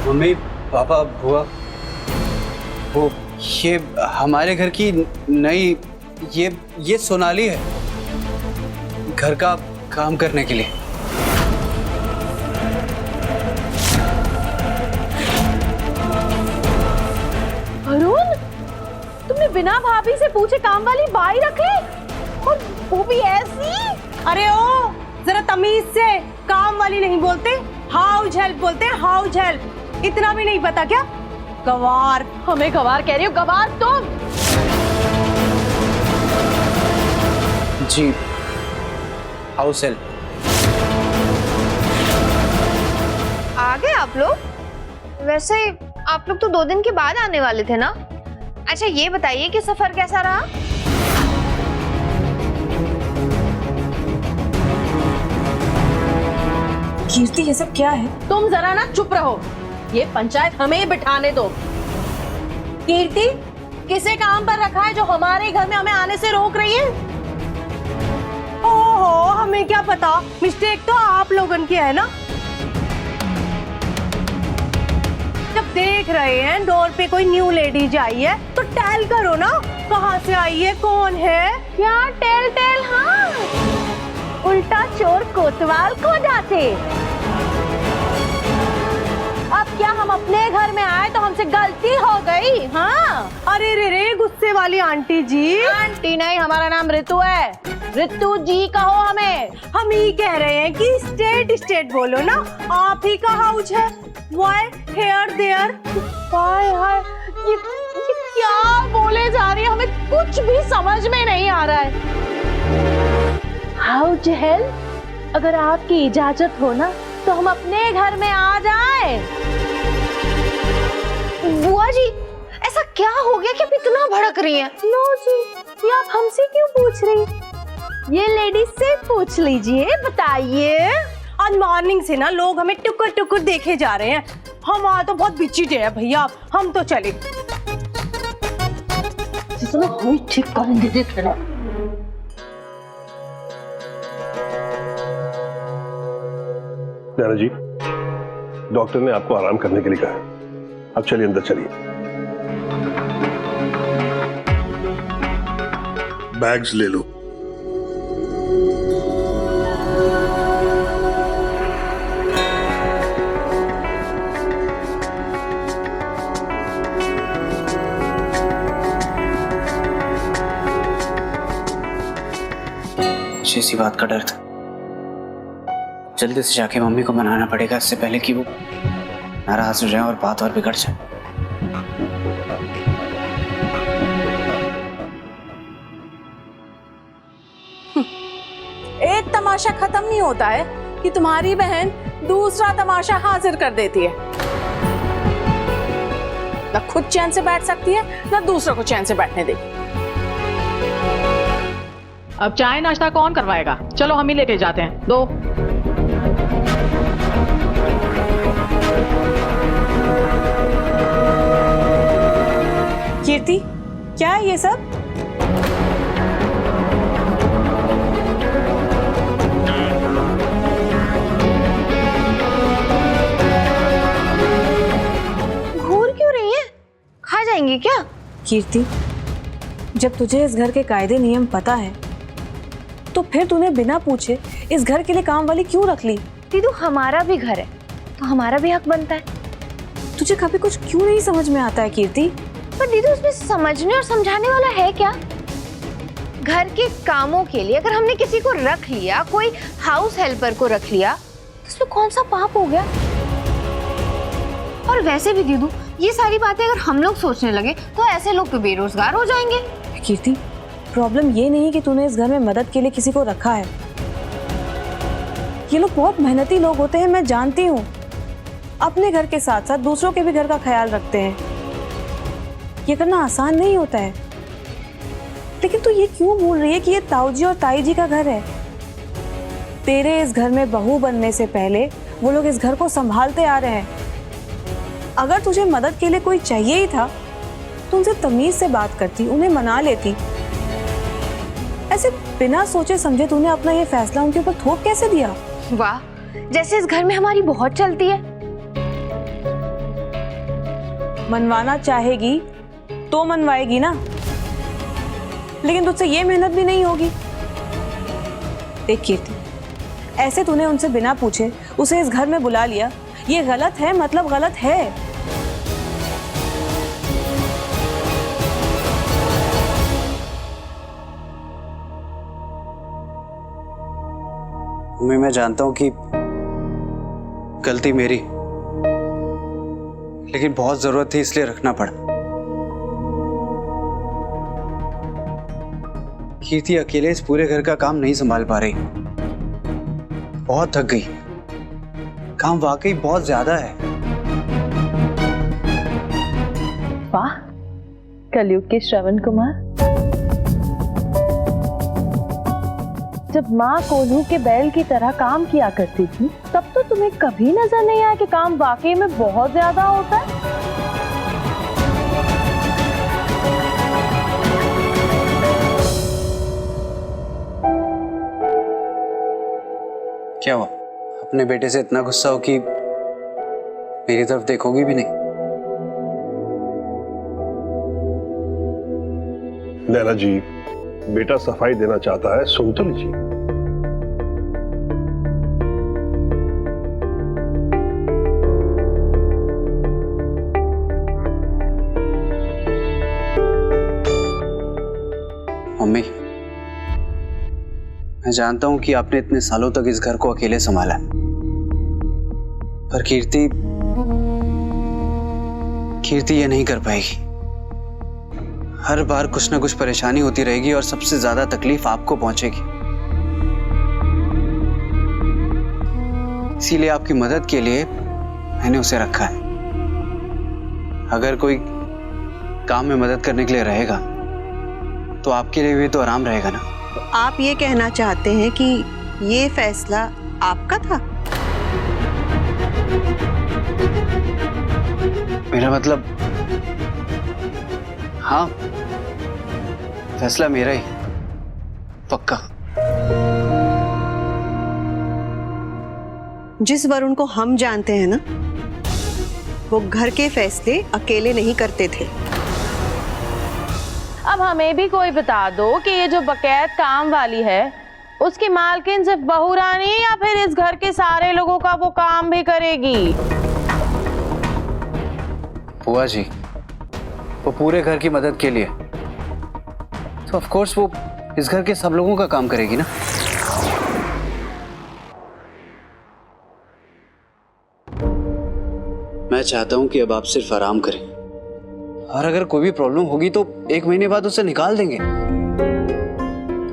Mummy, पापा, बुआ, वो ये हमारे घर की नई ये सोनाली है, घर का काम करने के लिए। अरुण, तुमने बिना भाभी से पूछे काम वाली बाई रख ली, और वो भी ऐसी? अरे ओ, जरा तमीज से काम वाली नहीं बोलते, हाउस हेल्प बोलते हैं, हाउस हेल्प। इतना भी नहीं पता क्या? गवार। हमें गवार कह रही हो? गवार तुम? जी, हाउस हेल्प। आ गए आप लोग? वैसे आप लोग तो 2 दिन के बाद आने वाले थे ना? अच्छा ये बताइए कि सफर कैसा रहा? कीर्ति, ये सब क्या है? तुम जरा ना चुप रहो, ये पंचायत हमें बिठाने दो। कीर्ति, किसे काम पर रखा है जो हमारे घर में हमें आने से रोक रही है? ओहो, हमें क्या पता, मिस्टेक तो आप लोगन की है ना। जब देख रहे हैं डोर पे कोई न्यू लेडीज आई है तो टेल करो ना, कहाँ से आई है, कौन है। क्या टेल टेल? हाँ, उल्टा चोर कोतवाल को डांटे। अब क्या हम अपने घर में आए तो हमसे गलती हो गई? हाँ। अरे रे रे, गुस्से वाली आंटी जी। आंटी नहीं, हमारा नाम ऋतु है, ऋतु जी कहो हमें। हम ही कह रहे हैं कि स्टेट स्टेट बोलो ना, आप ही का हाउस है। Why here there? हाय हाय, ये क्या बोले जा रही है, हमें कुछ भी समझ में नहीं आ रहा है। हाउस हेल्प, अगर आपकी इजाजत हो ना तो हम अपने घर में आ जाए। बुआ जी, ऐसा क्या हो गया कि आप इतना भड़क रही हैं? लो जी, ये आप हमसे क्यों पूछ रही? ये लेडीज से पूछ लीजिए, बताइए। आज मॉर्निंग से ना लोग हमें टुकुर टुकुर देखे जा रहे हैं। हमारा तो बहुत बिची डे है भैया, हम तो चले। ठीक करेंगे, देख लेना। नाना जी, डॉक्टर ने आपको आराम करने के लिए कहा है, अब चलिए अंदर चलिए। बैग्स ले लो। मुझे इसी बात का डर था, जल्दी से जाके मम्मी को मनाना पड़ेगा, इससे पहले कि वो नाराज हो जाए और बात और बिगड़ जाए। एक तमाशा खत्म नहीं होता है कि तुम्हारी बहन दूसरा तमाशा हाजिर कर देती है। ना खुद चैन से बैठ सकती है, ना दूसरों को चैन से बैठने देगी। अब चाय नाश्ता कौन करवाएगा? चलो हम ही लेके जाते हैं, दो। कीर्ति, क्या है ये सब? घूर क्यों रही हैं? खा जाएंगी क्या? कीर्ति, जब तुझे इस घर के कायदे नियम पता है तो फिर तूने बिना पूछे इस घर के लिए काम वाली क्यों रख ली? दीदू, हमारा भी घर है तो हमारा भी हक बनता है। तुझे कभी कुछ क्यों नहीं समझ में आता है कीर्ति? पर दीदू, उसमें समझने और समझाने वाला है क्या? घर के कामों के लिए अगर हमने किसी को रख लिया, कोई हाउस हेल्पर को रख लिया, तो उसमें कौन सा पाप हो गया? और वैसे भी दीदू, ये सारी बातें अगर हम लोग सोचने लगे तो ऐसे लोग तो बेरोजगार हो जाएंगे। कीर्ति, प्रॉब्लम ये नहीं कि तूने इस घर में मदद के लिए किसी को रखा है। ये लोग बहुत मेहनती लोग होते हैं, मैं जानती हूँ। अपने घर के साथ साथ दूसरों के भी घर का ख्याल रखते हैं। ये करना आसान नहीं होता है। लेकिन तू ये क्यों भूल रही है कि ये ताऊजी और ताई जी का घर है? तेरे इस घर में बहू बनने से पहले वो लोग इस घर को संभालते आ रहे हैं। अगर तुझे मदद के लिए कोई चाहिए ही था तो उनसे तमीज से बात करती, उन्हें मना लेती। ऐसे बिना सोचे समझे तूने अपना ये फैसला उनके ऊपर थोप कैसे दिया? वाह, जैसे इस घर में हमारी बहुत चलती है। मनवाना चाहेगी तो मनवाएगी ना, लेकिन तुझसे ये मेहनत भी नहीं होगी। देख कीर्ति, ऐसे तूने उनसे बिना पूछे उसे इस घर में बुला लिया, ये गलत है, मतलब गलत है। मम्मी, मैं जानता हूं कि गलती मेरी, लेकिन बहुत जरूरत थी इसलिए रखना पड़ा। कीर्ति अकेले इस पूरे घर का काम नहीं संभाल पा रही, बहुत थक गई। काम वाकई बहुत ज्यादा है। वाह, कलयुग के श्रवण कुमार। जब माँ कोल्हू के बैल की तरह काम किया करती थी, तब तो तुम्हें कभी नजर नहीं आया कि काम वाकई में बहुत ज्यादा होता है। क्या हुआ? अपने बेटे से इतना गुस्सा हो कि मेरी तरफ देखोगी भी नहीं? नैना जी, बेटा सफाई देना चाहता है, सुन तो लीजिए। मम्मी, मैं जानता हूं कि आपने इतने सालों तक इस घर को अकेले संभाला, पर कीर्ति ये नहीं कर पाएगी। हर बार कुछ ना कुछ परेशानी होती रहेगी और सबसे ज्यादा तकलीफ आपको पहुंचेगी। इसीलिए आपकी मदद के लिए मैंने उसे रखा है। अगर कोई काम में मदद करने के लिए रहेगा तो आपके लिए भी तो आराम रहेगा ना। आप ये कहना चाहते हैं कि ये फैसला आपका था? मेरा मतलब, हाँ, फैसला मेरा ही, पक्का। जिस वरुण को हम जानते हैं ना, वो घर के फैसले अकेले नहीं करते थे। अब हमें भी कोई बता दो कि ये जो बकैत काम वाली है, उसकी मालकिन सिर्फ बहू रानी या फिर इस घर के सारे लोगों का वो काम भी करेगी? बुआ जी, वो पूरे घर की मदद के लिए, तो ऑफ कोर्स वो इस घर के सब लोगों का काम करेगी ना। मैं चाहता हूं कि अब आप सिर्फ आराम करें, और अगर कोई भी प्रॉब्लम होगी तो 1 महीने बाद उसे निकाल देंगे,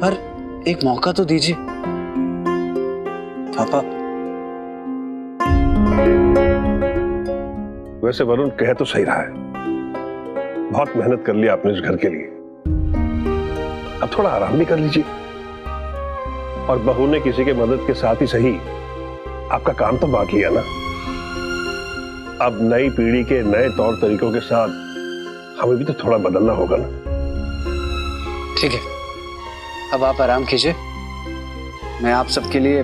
पर एक मौका तो दीजिए पापा। वैसे वरुण कह तो सही रहा है, बहुत मेहनत कर लिया आपने इस घर के लिए, अब थोड़ा आराम भी कर लीजिए। और बहू ने किसी के मदद के साथ ही सही आपका काम तो बांट लिया ना। अब नई पीढ़ी के नए तौर तरीकों के साथ हमें भी तो थोड़ा बदलना होगा ना। ठीक है, अब आप आराम कीजिए, मैं आप सबके लिए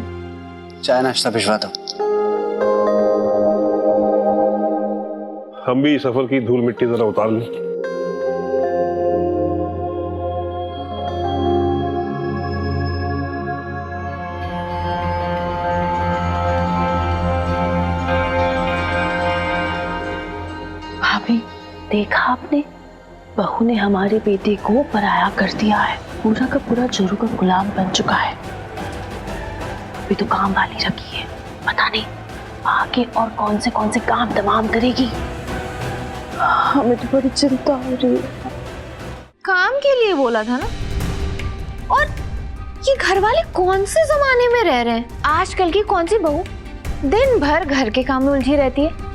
चाय नाश्ता भिजवाता हूँ। हम भी सफर की धूल मिट्टी जरा उतार लें। भाभी, देखा आपने, बहू ने हमारे बेटे को पराया कर दिया है, पूरा का पूरा जोरू का गुलाम बन चुका है। अभी तो काम वाली रखी है, पता नहीं आगे और कौन से काम तमाम करेगी। हमें तो बड़ी चिंता हो रही है। काम के लिए बोला था ना। और ये घर वाले कौन से जमाने में रह रहे हैं? आजकल की कौन सी बहू दिन भर घर के काम में उलझी रहती है?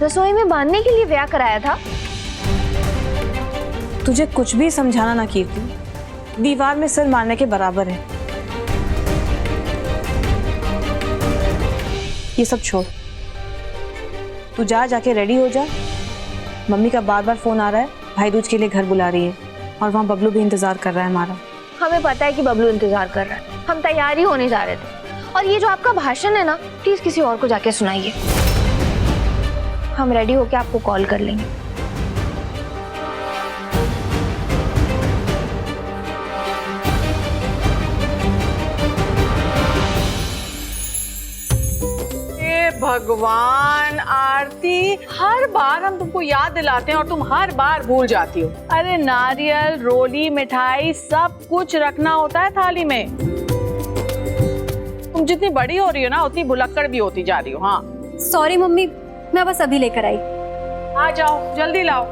रसोई में बांधने के लिए ब्याह कराया था। तुझे कुछ भी समझाना ना कीर्ति, दीवार में सिर मारने के बराबर है। ये सब छोड़, तू जाके रेडी हो जा। मम्मी का बार बार फोन आ रहा है, भाई दूज के लिए घर बुला रही है, और वहाँ बबलू भी इंतजार कर रहा है हमारा। हमें पता है कि बबलू इंतजार कर रहा है, हम तैयार ही होने जा रहे थे। और ये जो आपका भाषण है ना, प्लीज किसी और को जाके सुनाइए। हम रेडी होके आपको कॉल कर लेंगे। भगवान आरती, हर बार हम तुमको याद दिलाते हैं और तुम हर बार भूल जाती हो। अरे नारियल, रोली, मिठाई सब कुछ रखना होता है थाली में। तुम जितनी बड़ी हो रही हो ना उतनी भुलक्कड़ भी होती जा रही हो। हाँ सॉरी मम्मी, मैं बस अभी लेकर आई। आ जाओ, जल्दी लाओ।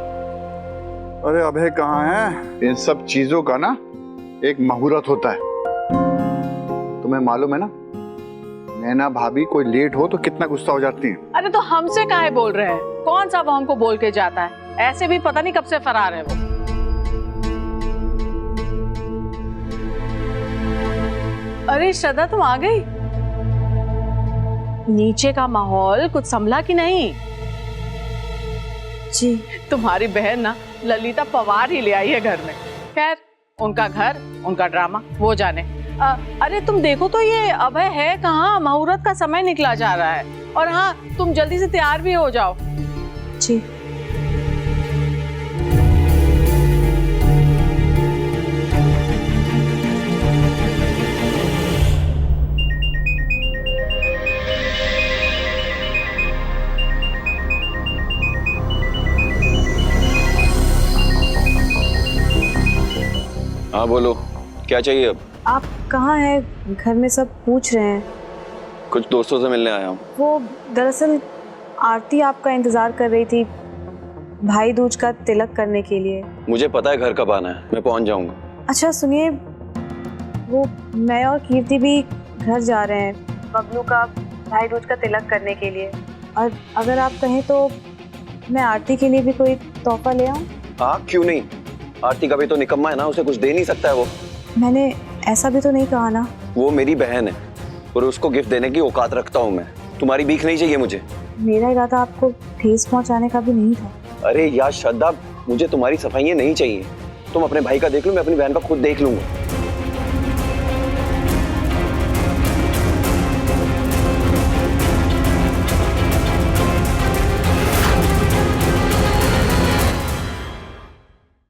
अरे अभय कहाँ है? इन सब चीजों का ना एक मुहूर्त होता है, तुम्हें मालूम है ना? नैना भाभी कोई लेट हो तो कितना गुस्सा हो जाती है। अरे तो हमसे काहे बोल रहे हैं? कौन सा वो हमको बोल के जाता है? ऐसे भी पता नहीं कब से फरार है वो। अरे श्रद्धा तुम आ गई? नीचे का माहौल कुछ संभला कि नहीं? जी तुम्हारी बहन ना ललिता पवार ही ले आई है घर में। खैर उनका घर, उनका ड्रामा, वो जाने। अरे तुम देखो तो ये अभय है कहाँ? मुहूर्त का समय निकला जा रहा है। और हाँ, तुम जल्दी से तैयार भी हो जाओ। जी हाँ बोलो, क्या चाहिए अब? आप कहाँ हैं? घर में सब पूछ रहे हैं। कुछ दोस्तों से मिलने आया हूँ। वो दरअसल आरती आपका इंतजार कर रही थी भाई दूज का तिलक करने के लिए। मुझे पता है घर कब आना है, मैं पहुँच जाऊँगा। अच्छा सुनिए, वो मैं और कीर्ति भी घर जा रहे हैं बबलू का भाई दूज का तिलक करने के लिए। और अगर आप कहें तो मैं आरती के लिए भी कोई तोहफा ले आऊं? हाँ क्यों नहीं, आरती का भी तो निकम्मा है ना, उसे कुछ दे नहीं सकता है वो। मैंने ऐसा भी तो नहीं कहा ना। वो मेरी बहन है और उसको गिफ्ट देने की औकात रखता हूँ मैं। तुम्हारी भीख नहीं चाहिए मुझे। मेरा इरादा आपको ठेस पहुंचाने का भी नहीं था। अरे यार श्रद्धा, मुझे तुम्हारी सफाइयाँ नहीं चाहिए। तुम अपने भाई का देख लो, मैं अपनी बहन का खुद देख लूंगा।